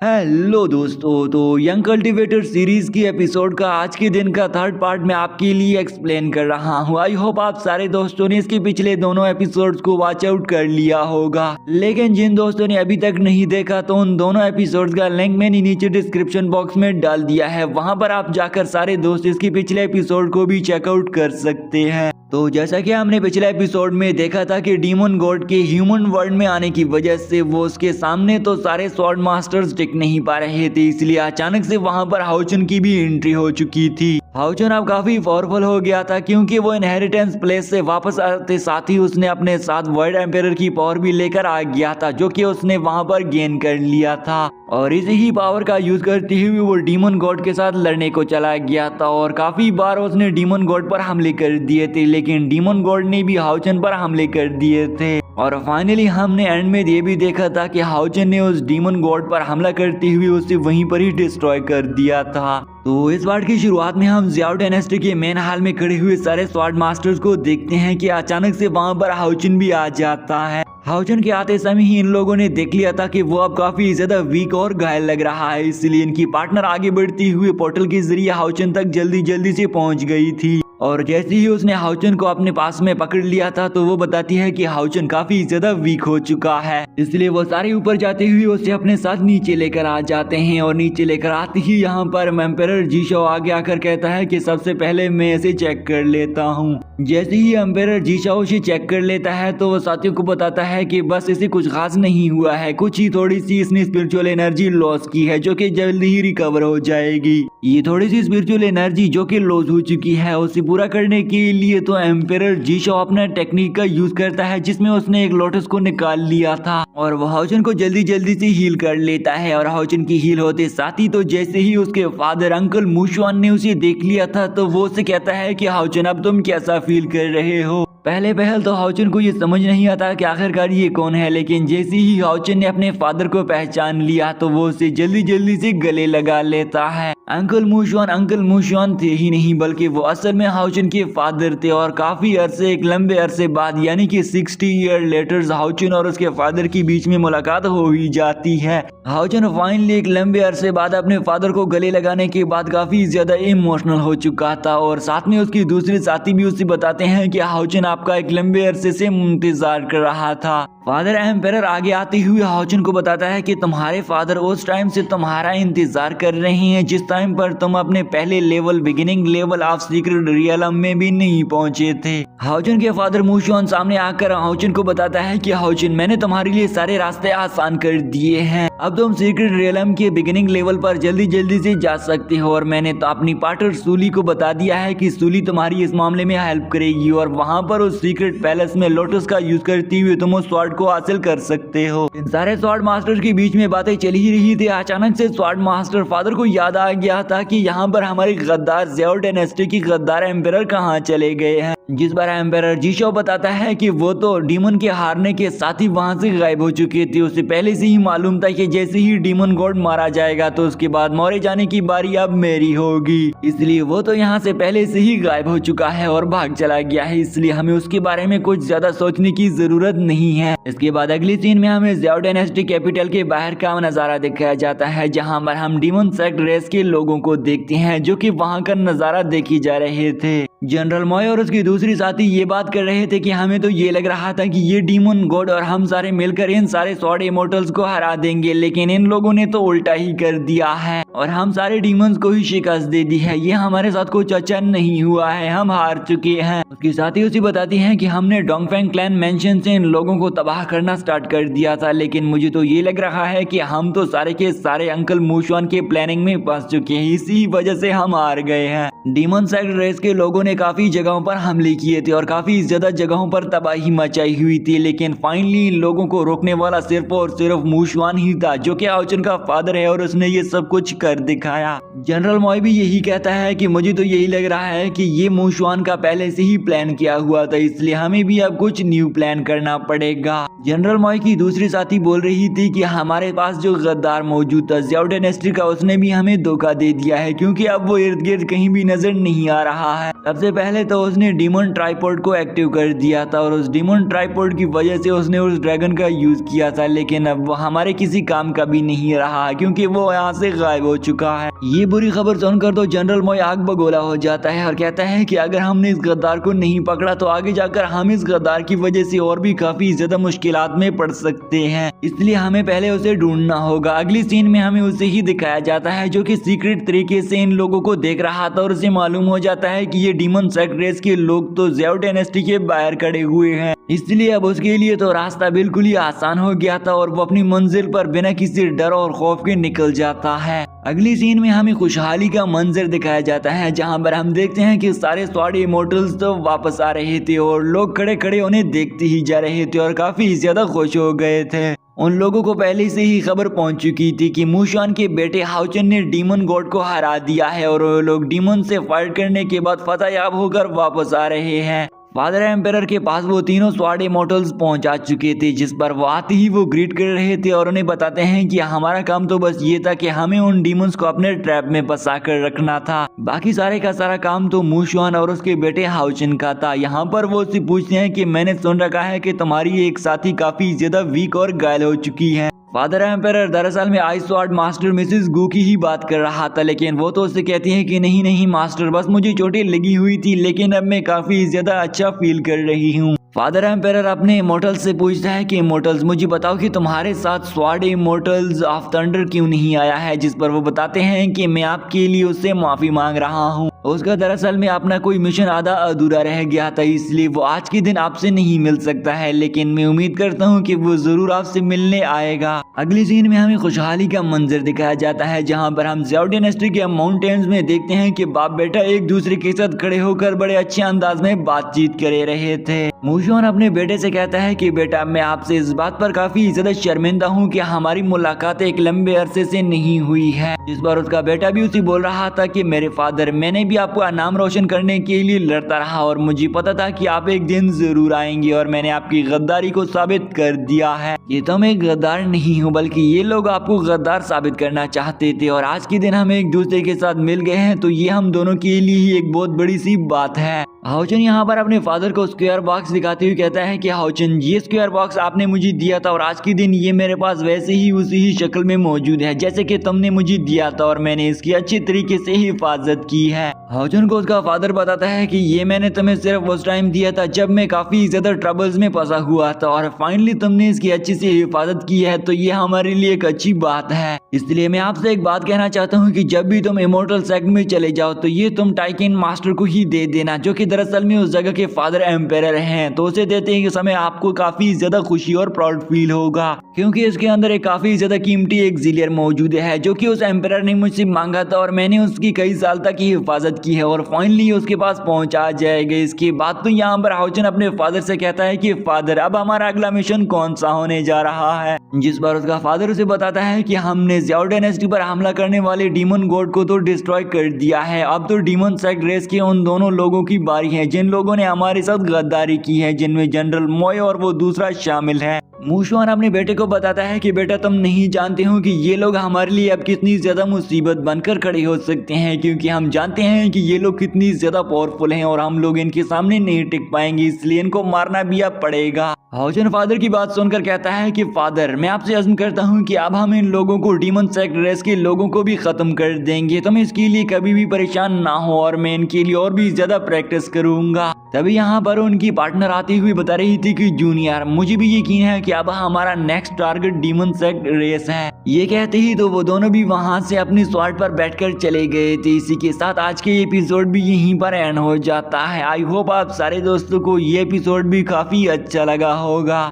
Hello दोस्तों, तो young cultivator series की एपिसोड का आज के दिन का थर्ड पार्ट मैं आपके लिए एक्सप्लेन कर रहा हूँ। आई होप आप सारे दोस्तों ने इसके पिछले दोनों एपिसोड्स को वॉच आउट कर लिया होगा, लेकिन जिन दोस्तों ने अभी तक नहीं देखा तो उन दोनों एपिसोड्स का लिंक मैंने नीचे डिस्क्रिप्शन बॉक्स में डाल दिया है। वहां पर आप जाकर सारे दोस्त इसके पिछले एपिसोड को भी चेकआउट कर सकते हैं। तो जैसा कि हमने पिछले एपिसोड में देखा था कि डीमन गॉड के ह्यूमन वर्ल्ड में आने की वजह से वो उसके सामने तो सारे स्वॉर्ड मास्टर्स टिक नहीं पा रहे थे, इसलिए अचानक से वहां पर हाउचन की भी एंट्री हो चुकी थी। हाउचन अब काफी पावरफुल हो गया था क्योंकि वो इनहेरिटेंस प्लेस से वापस आते साथ ही उसने अपने साथ वर्ल्ड एम्पायर की पावर भी लेकर आ गया था, जो कि उसने वहां पर गेन कर लिया था। और इसी ही पावर का यूज करते हुए वो डीमन गॉड के साथ लड़ने को चला गया था और काफी बार उसने डीमन गॉड पर हमले कर दिए थे, लेकिन डीमन गॉड ने भी हाउचन पर हमले कर दिए थे। और फाइनली हमने एंड में ये भी देखा था कि हाउचन ने उस डीमन गॉड पर हमला करते हुए उसे वहीं पर ही डिस्ट्रॉय कर दिया था। तो इस पार्ट की शुरुआत में हम ज़ियाओ डायनेस्टी के मेन हॉल में खड़े हुए सारे स्वॉर्ड मास्टर्स को देखते हैं कि अचानक से वहां पर हाउचन भी आ जाता है। हाउचन के आते समय ही इन लोगों ने देख लिया था कि वो अब काफी ज्यादा वीक और घायल लग रहा है, इसलिए इनकी पार्टनर आगे बढ़ती हुए पोर्टल के जरिए हाउचन तक जल्दी जल्दी से पहुंच गई थी। और जैसे ही उसने हाउचन को अपने पास में पकड़ लिया था तो वो बताती है कि हाउचन काफी ज्यादा वीक हो चुका है, इसलिए वो सारे ऊपर जाते हुए उसे अपने साथ नीचे लेकर आ जाते हैं। और नीचे लेकर आते ही यहाँ पर एम्पायर जीशो आगे आकर कहता है कि सबसे पहले मैं इसे चेक कर लेता हूँ। जैसे ही एम्पायर जीशो उसे चेक कर लेता है तो वो साथियों को बताता है कि बस इसे कुछ खास नहीं हुआ है, कुछ ही थोड़ी सी इसने स्पिरिचुअल एनर्जी लॉस की है जो कि जल्दी ही रिकवर हो जाएगी। ये थोड़ी सी स्पिरिचुअल एनर्जी जो कि लॉस हो चुकी है उसे पूरा करने के लिए तो एम्पायर जीशो अपना टेक्निक का यूज करता है जिसमें उसने एक लोटस को निकाल लिया था और वो हाउचन को जल्दी जल्दी से हील कर लेता है। और हाउचन की हील होते साथ ही तो जैसे ही उसके फादर अंकल मुशवान ने उसे देख लिया था तो वो उसे कहता है कि हाउचन अब तुम कैसा फील कर रहे हो। पहले पहल तो हाउचन को ये समझ नहीं आता कि आखिरकार ये कौन है, लेकिन जैसे ही हाउचन ने अपने फादर को पहचान लिया तो वो उसे जल्दी जल्दी से गले लगा लेता है। अंकल मुशवान थे ही नहीं बल्कि वो असल में हाउचन के फादर थे। और काफी अरसे एक लंबे अरसे बाद यानी कि 60 ईयर लेटर हाउचन और उसके फादर के बीच में मुलाकात हो ही जाती है। हाउचन फाइनली एक लंबे अरसे बाद अपने फादर को गले लगाने के बाद काफी ज्यादा इमोशनल हो चुका था और साथ में उसकी दूसरे साथी भी उसे बताते हैं कि हाउचन आपका एक लंबे अरसे से इंतजार कर रहा था। फादर एम्पायर आगे आते हुए हाउचन को बताता है कि तुम्हारे फादर उस टाइम से तुम्हारा इंतजार कर रहे हैं जिस टाइम पर तुम अपने पहले level beginning level of secret realm में भी नहीं पहुंचे थे। हाउचन के फादर मुशवान सामने आकर हाउचन को बताता है कि हाउचन मैंने तुम्हारे लिए सारे रास्ते आसान कर दिए हैं, अब तुम सीक्रेट रियलम के बिगिनिंग लेवल पर जल्दी जल्दी से जा सकते हो। और मैंने तो अपनी पार्टनर सूली को बता दिया है कि सूली तुम्हारी इस मामले में हेल्प करेगी और वहां पर उस सीक्रेट पैलेस में लोटस का यूज करते हुए तुम उस स्वॉर्ड को हासिल कर सकते हो। इन सारे स्वॉर्ड मास्टर्स के बीच में बातें चल ही रही थी, अचानक से स्वॉर्ड मास्टर फादर को याद आ गया था कि यहाँ पर हमारे गद्दार ज़ियाओ डायनेस्टी की गद्दार एम्पायर कहाँ चले गए हैं। जिस बार एम्पायर जीशो बताता है कि वो तो डीमन के हारने के साथ ही वहां से गायब हो चुके थे, उसे पहले से ही मालूम था कि जैसे ही डीमन गॉड मारा जाएगा तो उसके बाद मारे जाने की बारी अब मेरी होगी, इसलिए वो तो यहाँ से पहले से ही गायब हो चुका है और भाग चला गया है, इसलिए हमें उसके बारे में कुछ ज्यादा सोचने की जरूरत नहीं है। इसके बाद अगली सीन में हमें ज़ियाओ डायनेस्टी कैपिटल के बाहर का नजारा दिखाया जाता है जहाँ पर हम डीमन सेक्ट रेस के लोगों को देखते हैं जो कि वहाँ का नजारा देखी जा रहे थे। जनरल मॉय और उसकी दूसरी साथी ये बात कर रहे थे कि हमें तो ये लग रहा था कि ये डीमन गॉड और हम सारे मिलकर इन सारे स्वॉर्ड इमोर्टल्स को हरा देंगे, लेकिन इन लोगों ने तो उल्टा ही कर दिया है और हम सारे डीमंस को ही शिकस्त दे दी है। ये हमारे साथ कुछ अच्छा नहीं हुआ है, हम हार चुके हैं। उसकी साथी उसे बताती हैं कि हमने डोंगफेंग क्लैन मेंशन से इन लोगों को तबाह करना स्टार्ट कर दिया था, लेकिन मुझे तो ये लग रहा है कि हम तो सारे के सारे अंकल मुशवान के प्लानिंग में फंस चुके हैं, इसी वजह से हम हार गए हैं। डीमन सेक्ट रेस के लोगों ने काफी जगहों पर हमले किए थे और काफी ज्यादा जगहों पर तबाही मचाई हुई थी, लेकिन फाइनली इन लोगों को रोकने वाला सिर्फ और सिर्फ मुशवान ही था जो कि हाउचन का फादर है और उसने ये सब कुछ कर दिखाया। जनरल मॉय भी यही कहता है कि मुझे तो यही लग रहा है कि ये मुशवान का पहले से ही प्लान किया हुआ था, इसलिए हमें भी अब कुछ न्यू प्लान करना पड़ेगा। जनरल मॉय की दूसरी साथी बोल रही थी कि हमारे पास जो गद्दार मौजूद था ज़्याओ डायनेस्टी का, उसने भी हमें धोखा दे दिया है क्योंकि अब वो इर्द गिर्द कहीं भी नजर नहीं आ रहा है। सबसे पहले तो उसने डीमन ट्राइपॉड को एक्टिव कर दिया था और उस डीमन ट्राइपॉड की वजह से उसने उस ड्रैगन का यूज किया था, लेकिन अब वो हमारे किसी काम का भी नहीं रहा क्योंकि वो यहाँ से गायब हो चुका है। ये बुरी खबर सुनकर तो जनरल मॉय आग बगोला हो जाता है और कहता है कि अगर हमने इस गद्दार को नहीं पकड़ा तो आगे जाकर हम इस गद्दार की वजह से और भी काफी ज्यादा मुश्किलात में पड़ सकते हैं, इसलिए हमें पहले उसे ढूंढना होगा। अगली सीन में हमें उसे ही दिखाया जाता है जो कि सीक्रेट तरीके से इन लोगों को देख रहा था और उसे मालूम हो जाता है कि ये डीमन सेक्ट रेस के लोग तो ज़्याओ डायनेस्टी के बाहर खड़े हुए हैं, इसलिए अब उसके लिए तो रास्ता बिल्कुल ही आसान हो गया था और वो अपनी मंजिल पर बिना किसी डर और खौफ के निकल जाता है। अगली सीन में हमें खुशहाली का मंजर दिखाया जाता है जहां पर हम देखते हैं कि सारे स्वाड इमोर्टल्स तो वापस आ रहे थे और लोग खड़े खड़े उन्हें देखते ही जा रहे थे और काफी ज्यादा खुश हो गए थे। उन लोगों को पहले से ही खबर पहुंच चुकी थी कि मूशान के बेटे हाउचन ने डीमन गॉड को हरा दिया है और वो लोग डीमन से फाइट करने के बाद फतेहयाब होकर वापस आ रहे हैं। फादर एम्पेरर के पास वो तीनों स्वाड इमोर्टल्स पहुंचा चुके थे, जिस पर वो आते ही वो ग्रीट कर रहे थे और उन्हें बताते हैं कि हमारा काम तो बस ये था कि हमें उन डीमंस को अपने ट्रैप में फंसा कर रखना था, बाकी सारे का सारा काम तो मूशान और उसके बेटे हाउचन का था। यहाँ पर वो उससे पूछते हैं कि मैंने सुन रखा है कि तुम्हारी एक साथी काफी ज्यादा वीक और घायल हो चुकी है। फादर एम्पेरर दरअसल में आइस स्वॉर्ड मास्टर मिसेस गू की ही बात कर रहा था, लेकिन वो तो उससे कहती है कि नहीं नहीं मास्टर, बस मुझे चोटें लगी हुई थी लेकिन अब मैं काफी ज्यादा अच्छा फील कर रही हूँ। फादर एम्पेरर अपने इमोर्टल्स से पूछता है कि इमोर्टल्स मुझे बताओ कि तुम्हारे साथ स्वाड इमोर्टल्स ऑफ थंडर क्यों नहीं आया है, जिस पर वो बताते हैं कि मैं आपके लिए उससे माफी मांग रहा हूँ। उसका दरअसल में अपना कोई मिशन आधा अधूरा रह गया था, इसलिए वो आज के दिन आपसे नहीं मिल सकता है, लेकिन मैं उम्मीद करता हूँ कि वो जरूर आपसे मिलने आएगा। अगली सीन में हमें खुशहाली का मंजर दिखाया जाता है जहाँ पर हम ज़्याओ डायनेस्टी के माउंटेन्स में देखते हैं कि बाप बेटा एक दूसरे के साथ खड़े होकर बड़े अच्छे अंदाज में बातचीत कर रहे थे। मूशान अपने बेटे से कहता है कि बेटा मैं आपसे इस बात पर काफी ज्यादा शर्मिंदा हूँ कि हमारी मुलाकात एक लंबे अरसे से नहीं हुई है, जिस पर उसका बेटा भी उसी बोल रहा था कि मेरे फादर, मैंने भी आपका नाम रोशन करने के लिए लड़ता रहा और मुझे पता था कि आप एक दिन जरूर आएंगे और मैंने आपकी गद्दारी को साबित कर दिया है। ये तो मैं गद्दार नहीं हूँ बल्कि ये लोग आपको गद्दार साबित करना चाहते थे और आज के दिन हम एक दूसरे के साथ मिल गए हैं, तो ये हम दोनों के लिए ही एक बहुत बड़ी सी बात है। हाउचन यहाँ पर अपने फादर को स्क्वायर बॉक्स दिखाते हुए कहता है कि हाउचन ये स्क्वायर बॉक्स आपने मुझे दिया था और आज के दिन ये मेरे पास वैसे ही उसी ही शक्ल में मौजूद है जैसे कि तुमने मुझे दिया था और मैंने इसकी अच्छी तरीके से हिफाजत की है। हाउचन को उसका फादर बताता है कि ये मैंने तुम्हें सिर्फ उस टाइम दिया था जब मैं काफी ज्यादा ट्रबल्स में फंसा हुआ था और फाइनली तुमने इसकी अच्छी से हिफाजत की है, तो ये हमारे लिए एक अच्छी बात है। इसलिए मैं आपसे एक बात कहना चाहता हूँ कि जब भी तुम इमोर्टल सेक्ट में चले जाओ तो ये तुम टाइकिन मास्टर को ही दे देना, जो कि दरअसल में उस जगह के फादर एम्पेरर हैं। तो उसे देते हैं कि समय आपको काफी ज्यादा खुशी और प्राउड फील होगा क्योंकि इसके अंदर एक काफी ज्यादा कीमती एक्सिलियर मौजूद है जो कि उस एम्पेरर ने मुझसे मांगा था और मैंने उसकी कई साल तक की हिफाजत की है और फाइनली उसके पास पहुंचा जाएगा। इसके बाद तो यहाँ पर हाउचन अपने फादर से कहता है कि फादर अब हमारा अगला मिशन कौन सा होने जा रहा है, जिस पर उसका फादर उसे बताता है कि हमने ज़्याओ डायनेस्टी पर हमला करने वाले डीमन गॉड को तो डिस्ट्रॉय कर दिया है, अब तो डीमन सेक्ट रेस के उन दोनों लोगों की बारी है जिन लोगों ने हमारे साथ गद्दारी की है, जिनमें जनरल मॉय और वो दूसरा शामिल है। मूशान अपने बेटे को बताता है कि बेटा तुम नहीं जानते हो कि ये लोग हमारे लिए अब कितनी ज्यादा मुसीबत बनकर खड़े हो सकते हैं, क्योंकि हम जानते हैं कि ये लोग कितनी ज्यादा पावरफुल हैं और हम लोग इनके सामने नहीं टिक पाएंगे, इसलिए इनको मारना भी अब पड़ेगा। हाउचन फादर की बात सुनकर कहता है कि फादर मैं आपसे अज़्म करता हूँ कि अब हम इन लोगों को डीमन सेक्ट रेस के लोगों को भी खत्म कर देंगे, तुम इसके लिए कभी भी परेशान ना हो और मैं इनके लिए और भी ज्यादा प्रैक्टिस करूंगा। तभी यहाँ पर उनकी पार्टनर आती हुई बता रही थी कि जूनियर मुझे भी यकीन है कि अब हमारा नेक्स्ट टारगेट डीमन सेक्ट रेस है। ये कहते ही तो वो दोनों भी वहां से अपनी स्वॉर्ड पर बैठकर चले गए थे। इसी के साथ आज के एपिसोड भी यहीं पर एंड हो जाता है। आई होप आप सारे दोस्तों को ये एपिसोड भी काफी अच्छा लगा होगा।